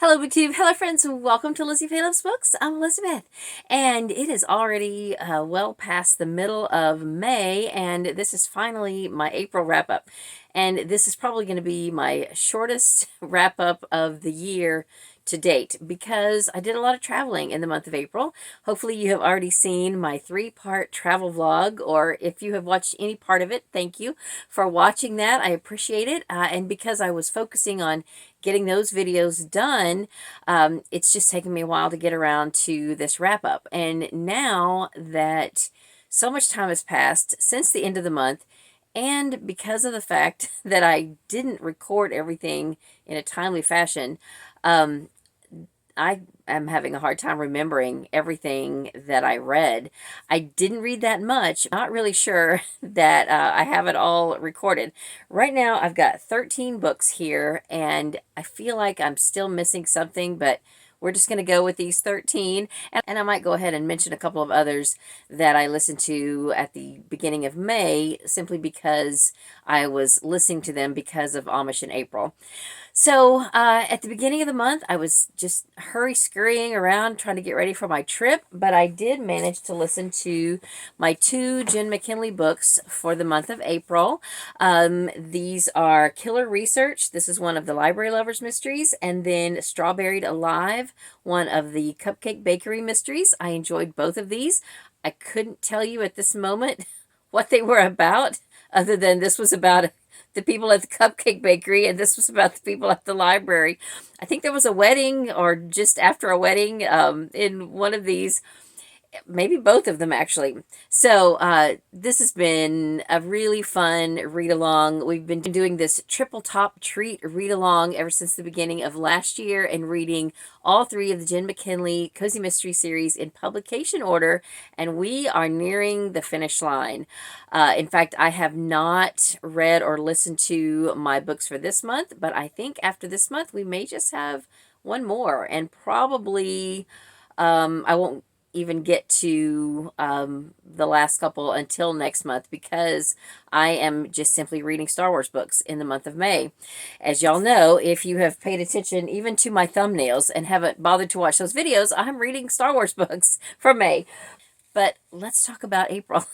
Hello, BookTube. Hello, friends. Welcome to Lizziefaye Loves Books. I'm Elizabeth, and it is already well past the middle of May, and this is finally my April wrap-up. And this is probably going to be my shortest wrap-up of the year to date because I did a lot of traveling in the month of April. Hopefully you have already seen my 3-part travel vlog, or if you have watched any part of it, thank you for watching that. I appreciate it. And because I was focusing on getting those videos done, it's just taken me a while to get around to this wrap up. And now that so much time has passed since the end of the month, and because of the fact that I didn't record everything in a timely fashion, I am having a hard time remembering everything that I read. I didn't read that much. Not really sure that I have it all recorded. Right now, I've got 13 books here, and I feel like I'm still missing something, but we're just going to go with these 13, and I might go ahead and mention a couple of others that I listened to at the beginning of May, simply because I was listening to them because of Amish in April. So at the beginning of the month, I was just scurrying around trying to get ready for my trip, but I did manage to listen to my 2 Jen McKinley books for the month of April. These are Killer Research. This is one of the Library Lovers mysteries, and then Strawberried Alive, one of the Cupcake Bakery mysteries. I enjoyed both of these. I couldn't tell you at this moment what they were about, other than this was about the people at the Cupcake Bakery, and this was about the people at the library. I think there was a wedding, or just after a wedding, in one of these. Maybe both of them, actually. So this has been a really fun read-along. We've been doing this triple top treat read-along ever since the beginning of last year, and reading all 3 of the Jen McKinley Cozy Mystery series in publication order, and we are nearing the finish line. In fact, I have not read or listened to my books for this month, but I think after this month we may just have one more, and probably I won't even get to the last couple until next month, because I am just simply reading Star Wars books in the month of May. As y'all know, if you have paid attention even to my thumbnails and haven't bothered to watch those videos, I'm reading Star Wars books for May. But let's talk about April.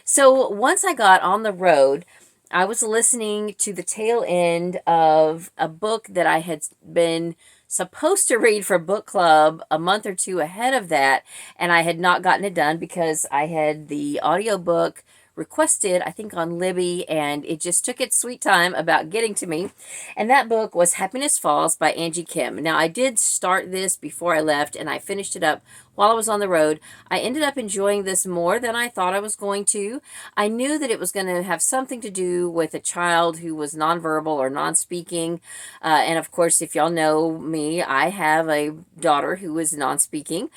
So once I got on the road, I was listening to the tail end of a book that I had been supposed to read for book club a month or 2 ahead of that, and I had not gotten it done because I had the audiobook requested, I think, on Libby, and it just took its sweet time about getting to me. And that book was Happiness Falls by Angie Kim. Now, I did start this before I left, and I finished it up while I was on the road. I ended up enjoying this more than I thought I was going to. I knew that it was going to have something to do with a child who was nonverbal or non-speaking. And of course, if y'all know me, I have a daughter who is non-speaking.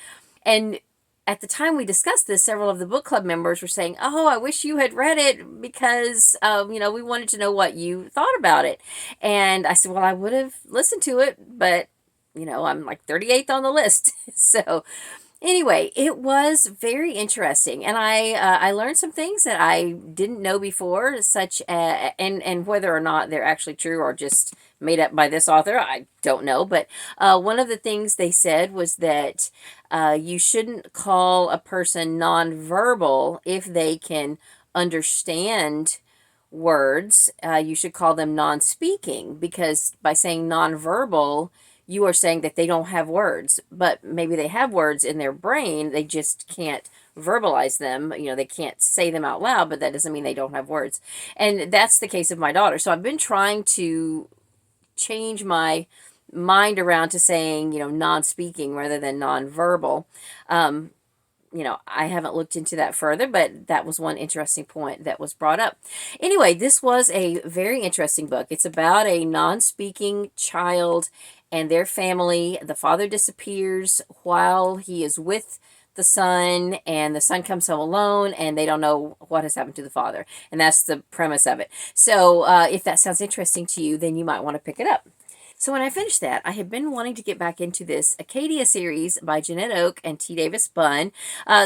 And at the time we discussed this, several of the book club members were saying, "Oh, I wish you had read it because, we wanted to know what you thought about it." And I said, well, I would have listened to it, but, I'm like 38th on the list. So anyway, it was very interesting, and I learned some things that I didn't know before, such as, and whether or not they're actually true or just made up by this author, I don't know. But one of the things they said was that you shouldn't call a person nonverbal if they can understand words. You should call them non-speaking, because by saying nonverbal, you are saying that they don't have words, but maybe they have words in their brain, they just can't verbalize them. They can't say them out loud, but that doesn't mean they don't have words. And that's the case of my daughter. So I've been trying to change my mind around to saying, non-speaking rather than non-verbal. I haven't looked into that further, but that was one interesting point that was brought up. Anyway, this was a very interesting book. It's about a non-speaking child and their family. The father disappears while he is with the son, and the son comes home alone, and they don't know what has happened to the father. And that's the premise of it. So if that sounds interesting to you, then you might want to pick it up. So when I finished that, I had been wanting to get back into this Acadia series by Jeanette Oke and T. Davis Bunn.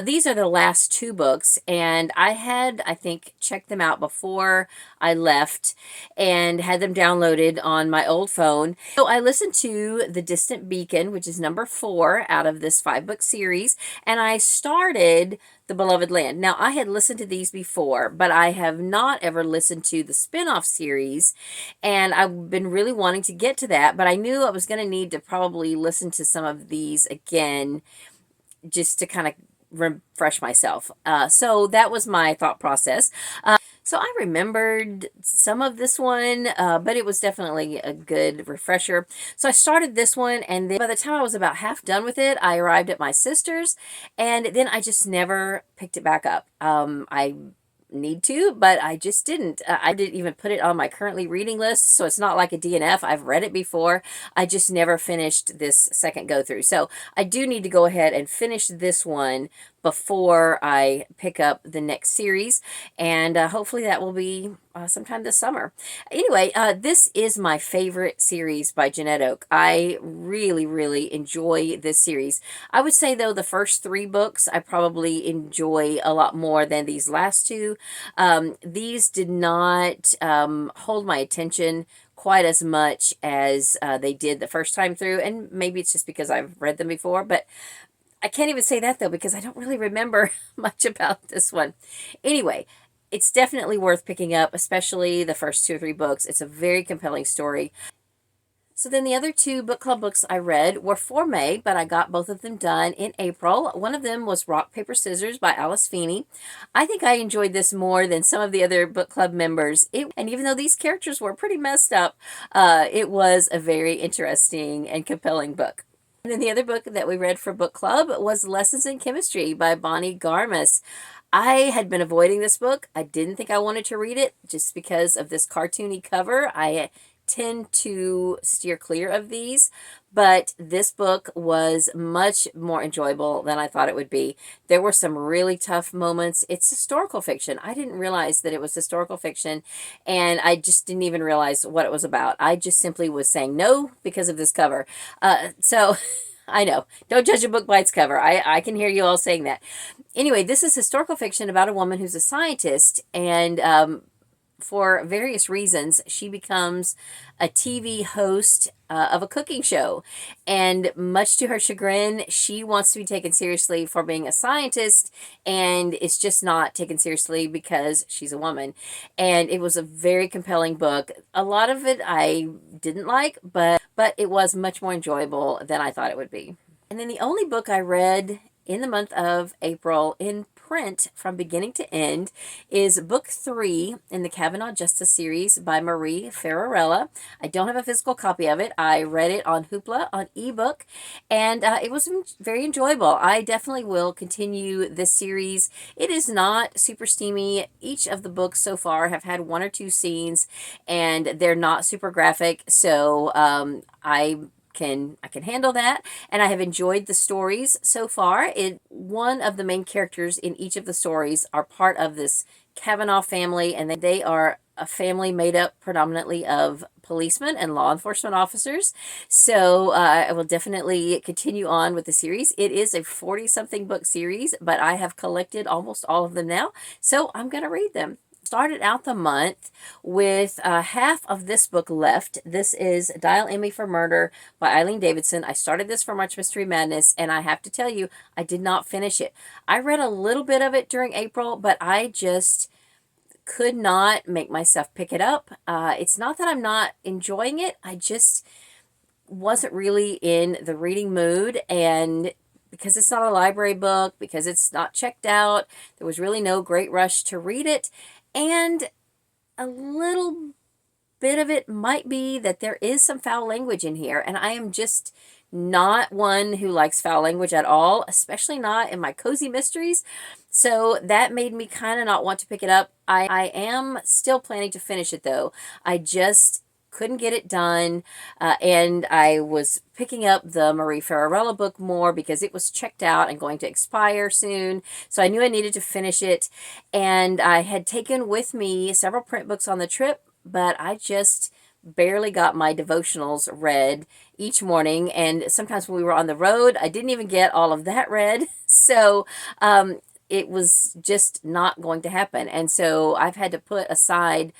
These are the last two books, and I had, I think, checked them out before I left and had them downloaded on my old phone. So I listened to The Distant Beacon, which is number 4 out of this 5-book series, and I started The Beloved Land. Now, I had listened to these before, but I have not ever listened to the spin-off series, and I've been really wanting to get to that, but I knew I was going to need to probably listen to some of these again just to kind of refresh myself. So that was my thought process. So I remembered some of this one, but it was definitely a good refresher. So I started this one, and then by the time I was about half done with it, I arrived at my sister's, and then I just never picked it back up. I need to, but I just didn't. I didn't even put it on my currently reading list, so it's not like a DNF. I've read it before. I just never finished this second go through. So I do need to go ahead and finish this one before I pick up the next series, and hopefully that will be sometime this summer. Anyway, this is my favorite series by Jeanette Oke. I really, really enjoy this series. I would say, though, the first 3 books I probably enjoy a lot more than these last 2. These did not hold my attention quite as much as they did the first time through, and maybe it's just because I've read them before, but I can't even say that, though, because I don't really remember much about this one. Anyway, it's definitely worth picking up, especially the first 2 or 3 books. It's a very compelling story. So then the other 2 book club books I read were for May, but I got both of them done in April. One of them was Rock, Paper, Scissors by Alice Feeney. I think I enjoyed this more than some of the other book club members. And even though these characters were pretty messed up, it was a very interesting and compelling book. And then the other book that we read for book club was Lessons in Chemistry by Bonnie Garmus. I had been avoiding this book. I didn't think I wanted to read it just because of this cartoony cover. I tend to steer clear of these, but this book was much more enjoyable than I thought it would be. There were some really tough moments. It's historical fiction. I didn't realize that it was historical fiction, and I just didn't even realize what it was about. I just simply was saying no because of this cover. So I know, don't judge a book by its cover. I can hear you all saying that. Anyway, this is historical fiction about a woman who's a scientist, and for various reasons, she becomes a TV host of a cooking show. And much to her chagrin, she wants to be taken seriously for being a scientist, and it's just not taken seriously because she's a woman. And it was a very compelling book. A lot of it I didn't like, but it was much more enjoyable than I thought it would be. And then the only book I read in the month of April in print from beginning to end is book 3 in the Kavanaugh Justice series by Marie Ferrarella. I don't have a physical copy of it. I read it on Hoopla on ebook, and it was very enjoyable. I definitely will continue this series. It is not super steamy. Each of the books so far have had 1 or 2 scenes, and they're not super graphic, so I can handle that, and I have enjoyed the stories so far. One of the main characters in each of the stories are part of this Kavanaugh family, and they are a family made up predominantly of policemen and law enforcement officers. So I will definitely continue on with the series. It is a 40-something book series, but I have collected almost all of them now, so I'm going to read them. Started out the month with half of this book left. This is Dial Emmy for Murder by Eileen Davidson. I started this for March Mystery Madness, and I have to tell you, I did not finish it. I read a little bit of it during April, but I just could not make myself pick it up. It's not that I'm not enjoying it. I just wasn't really in the reading mood, and because it's not a library book, because it's not checked out, there was really no great rush to read it. And a little bit of it might be that there is some foul language in here, and I am just not one who likes foul language at all, especially not in my cozy mysteries. So that made me kind of not want to pick it up. I am still planning to finish it, though. I just couldn't get it done, and I was picking up the Marie Ferrarella book more because it was checked out and going to expire soon, so I knew I needed to finish it, and I had taken with me several print books on the trip, but I just barely got my devotionals read each morning, and sometimes when we were on the road, I didn't even get all of that read. So it was just not going to happen. And so I've had to put aside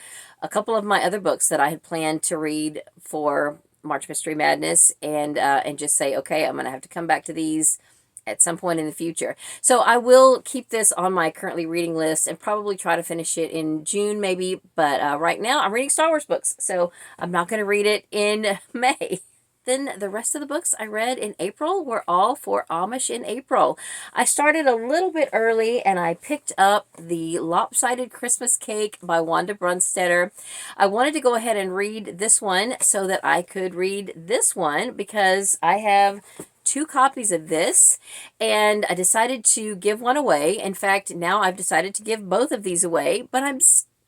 a couple of my other books that I had planned to read for March Mystery Madness, and just say, okay, I'm going to have to come back to these at some point in the future. So I will keep this on my currently reading list and probably try to finish it in June maybe. But right now I'm reading Star Wars books, so I'm not going to read it in May. Then the rest of the books I read in April were all for Amish in April. I started a little bit early and I picked up The Lopsided Christmas Cake by Wanda Brunstetter. I wanted to go ahead and read this one so that I could read this one because I have 2 copies of this, and I decided to give one away. In fact, now I've decided to give both of these away, but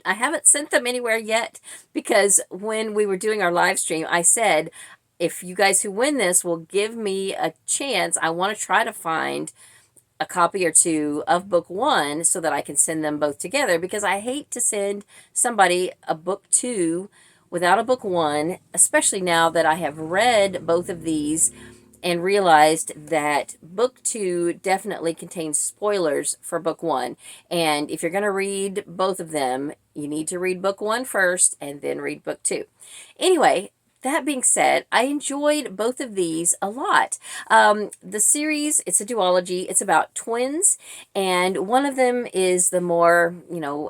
I haven't sent them anywhere yet because when we were doing our live stream, I said, if you guys who win this will give me a chance, I want to try to find a copy or 2 of book 1 so that I can send them both together, because I hate to send somebody a book 2 without a book 1, especially now that I have read both of these and realized that book 2 definitely contains spoilers for book 1. And if you're going to read both of them, you need to read book 1 first and then read book 2. Anyway, that being said, I enjoyed both of these a lot. The series, it's a duology. It's about twins, and one of them is the more,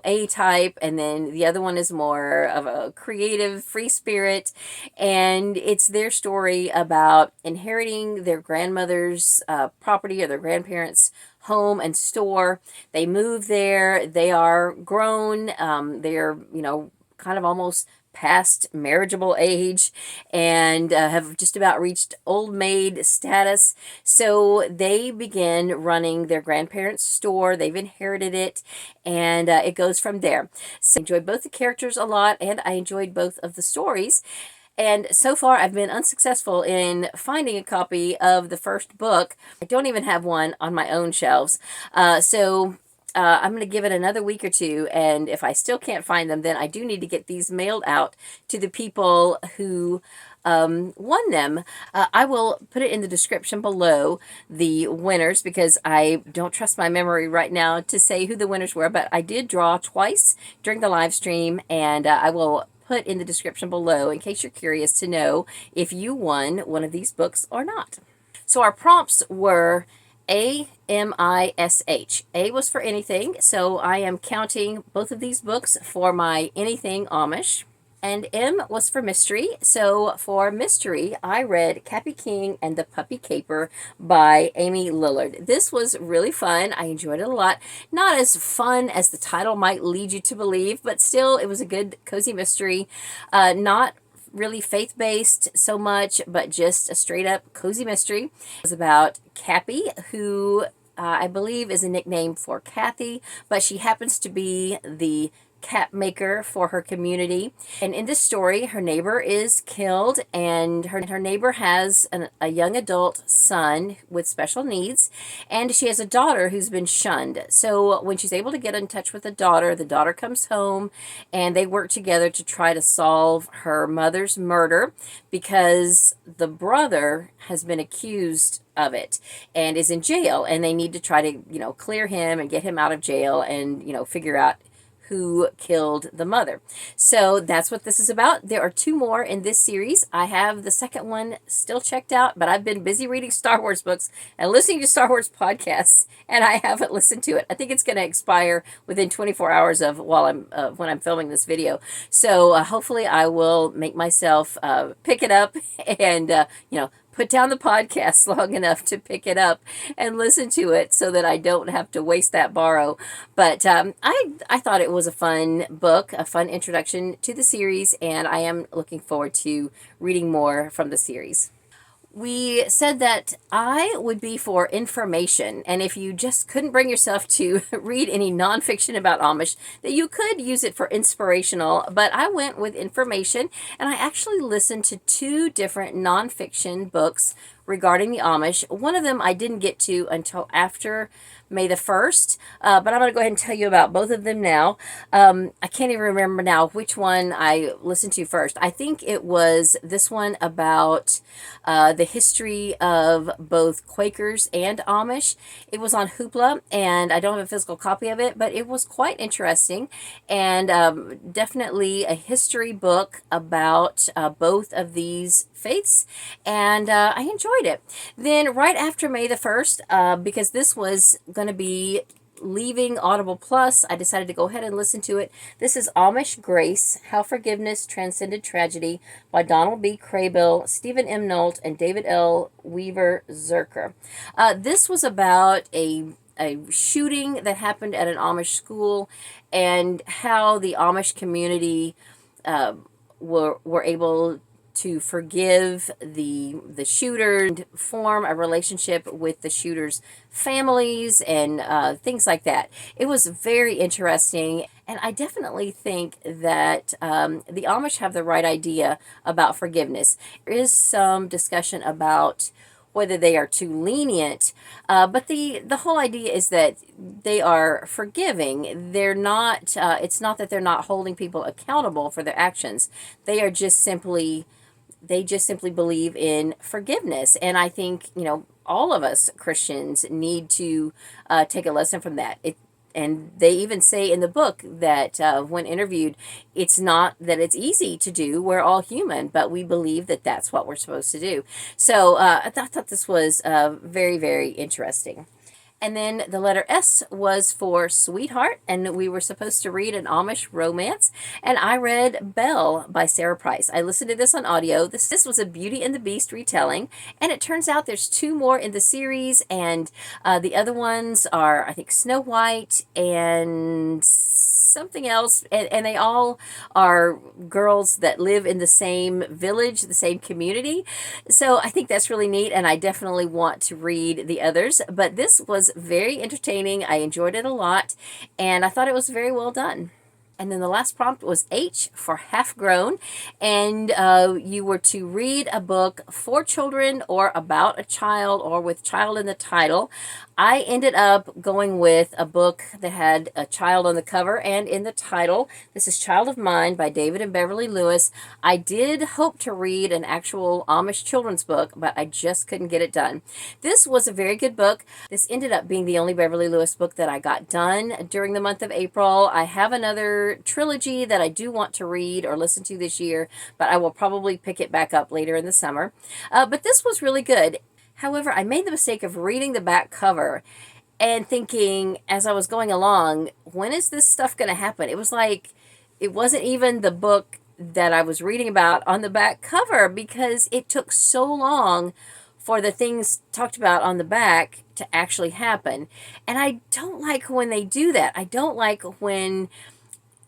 A-type, and then the other one is more of a creative, free spirit, and it's their story about inheriting their grandmother's property or their grandparents' home and store. They move there. They are grown. They're, kind of almost past marriageable age, and have just about reached old maid status. So they begin running their grandparents' store. They've inherited it, and it goes from there. So I enjoyed both the characters a lot, and I enjoyed both of the stories. And so far, I've been unsuccessful in finding a copy of the first book. I don't even have one on my own shelves. I'm going to give it another week or 2, and if I still can't find them, then I do need to get these mailed out to the people who won them. I will put it in the description below, the winners, because I don't trust my memory right now to say who the winners were, but I did draw twice during the live stream, and I will put in the description below in case you're curious to know if you won one of these books or not. So our prompts were AMISH. A was for anything, so I am counting both of these books for my anything Amish. And M was for mystery, so for mystery, I read Cappy King and the Puppy Caper by Amy Lillard. This was really fun. I enjoyed it a lot. Not as fun as the title might lead you to believe, but still, it was a good, cozy mystery. Not really faith-based so much, but just a straight-up cozy mystery. It was about Cappy, who I believe is a nickname for Kathy, but she happens to be the cap maker for her community. And in this story, her neighbor is killed, and her neighbor has a young adult son with special needs, and she has a daughter who's been shunned. So when she's able to get in touch with the daughter comes home, and they work together to try to solve her mother's murder, because the brother has been accused of it and is in jail, and they need to try to, clear him and get him out of jail and, figure out who killed the mother. So that's what this is about. There are 2 more in this series. I have the second one still checked out, but I've been busy reading Star Wars books and listening to Star Wars podcasts, and I haven't listened to it. I think it's going to expire within 24 hours of when I'm filming this video. So hopefully I will make myself pick it up and put down the podcast long enough to pick it up and listen to it so that I don't have to waste that borrow. But I thought it was a fun book, a fun introduction to the series, and I am looking forward to reading more from the series. We said that I would be for information, and if you just couldn't bring yourself to read any nonfiction about Amish, that you could use it for inspirational, but I went with information, and I actually listened to 2 different nonfiction books regarding the Amish. One of them I didn't get to until after May the 1st, but I'm going to go ahead and tell you about both of them now. I can't even remember now which one I listened to first. I think it was this one about the history of both Quakers and Amish. It was on Hoopla, and I don't have a physical copy of it, but it was quite interesting, and definitely a history book about both of these faiths, and I enjoyed it. Then right after May the 1st, because this was going to be leaving Audible Plus, I decided to go ahead and listen to it. This is Amish Grace, How Forgiveness Transcended Tragedy by Donald B. Craybill, Stephen M. Nolt, and David L. Weaver Zerker. This was about a shooting that happened at an Amish school, and how the Amish community were able to forgive the shooter and form a relationship with the shooter's families and things like that. It was very interesting, and I definitely think that the Amish have the right idea about forgiveness. There is some discussion about whether they are too lenient, but the whole idea is that they are forgiving. They're not, it's not that they're not holding people accountable for their actions. They just simply believe in forgiveness. And I think, all of us Christians need to take a lesson from that. And they even say in the book that when interviewed, it's not that it's easy to do. We're all human, but we believe that that's what we're supposed to do. So I thought this was very, very interesting. And then the letter S was for Sweetheart, and we were supposed to read an Amish romance, and I read Belle by Sarah Price. I listened to this on audio. This was a Beauty and the Beast retelling, and it turns out there's 2 more in the series, and the other ones are, I think, Snow White and something else, and they all are girls that live in the same village, the same community. So I think that's really neat, and I definitely want to read the others. But this was very entertaining. I enjoyed it a lot, and I thought it was very well done. And then the last prompt was H for Half Grown, and you were to read a book for children or about a child or with child in the title. I ended up going with a book that had a child on the cover and in the title. This is Child of Mine by David and Beverly Lewis. I did hope to read an actual Amish children's book, but I just couldn't get it done. This was a very good book. This ended up being the only Beverly Lewis book that I got done during the month of April. I have another trilogy that I do want to read or listen to this year, but I will probably pick it back up later in the summer. But this was really good. However, I made the mistake of reading the back cover and thinking as I was going along, when is this stuff going to happen? It was like, it wasn't even the book that I was reading about on the back cover, because it took so long for the things talked about on the back to actually happen. And I don't like when they do that. I don't like when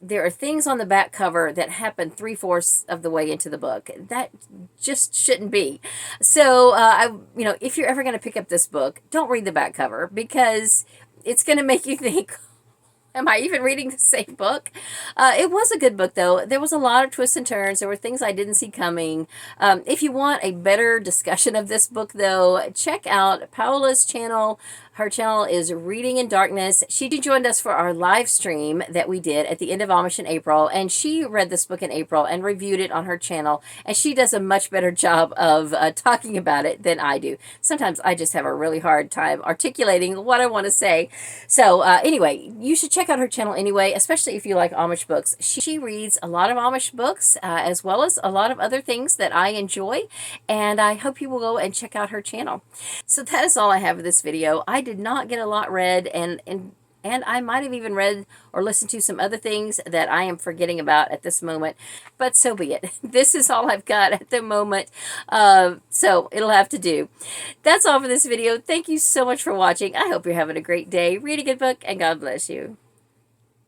there are things on the back cover that happen 3/4 of the way into the book. That just shouldn't be. So, if you're ever going to pick up this book, don't read the back cover, because it's going to make you think, am I even reading the same book? It was a good book, though. There was a lot of twists and turns. There were things I didn't see coming. If you want a better discussion of this book, though, check out Paola's channel. Her channel is Reading in Darkness. She joined us for our live stream that we did at the end of Amish in April, and she read this book in April and reviewed it on her channel, and she does a much better job of talking about it than I do. Sometimes I just have a really hard time articulating what I want to say. So anyway, you should check out her channel anyway, especially if you like Amish books. She reads a lot of Amish books as well as a lot of other things that I enjoy, and I hope you will go and check out her channel. So that is all I have for this video. I did not get a lot read, and I might have even read or listened to some other things that I am forgetting about at this moment, but so be it. This is all I've got at the moment, so it'll have to do. That's all for this video. Thank you so much for watching. I hope you're having a great day. Read a good book, and God bless you.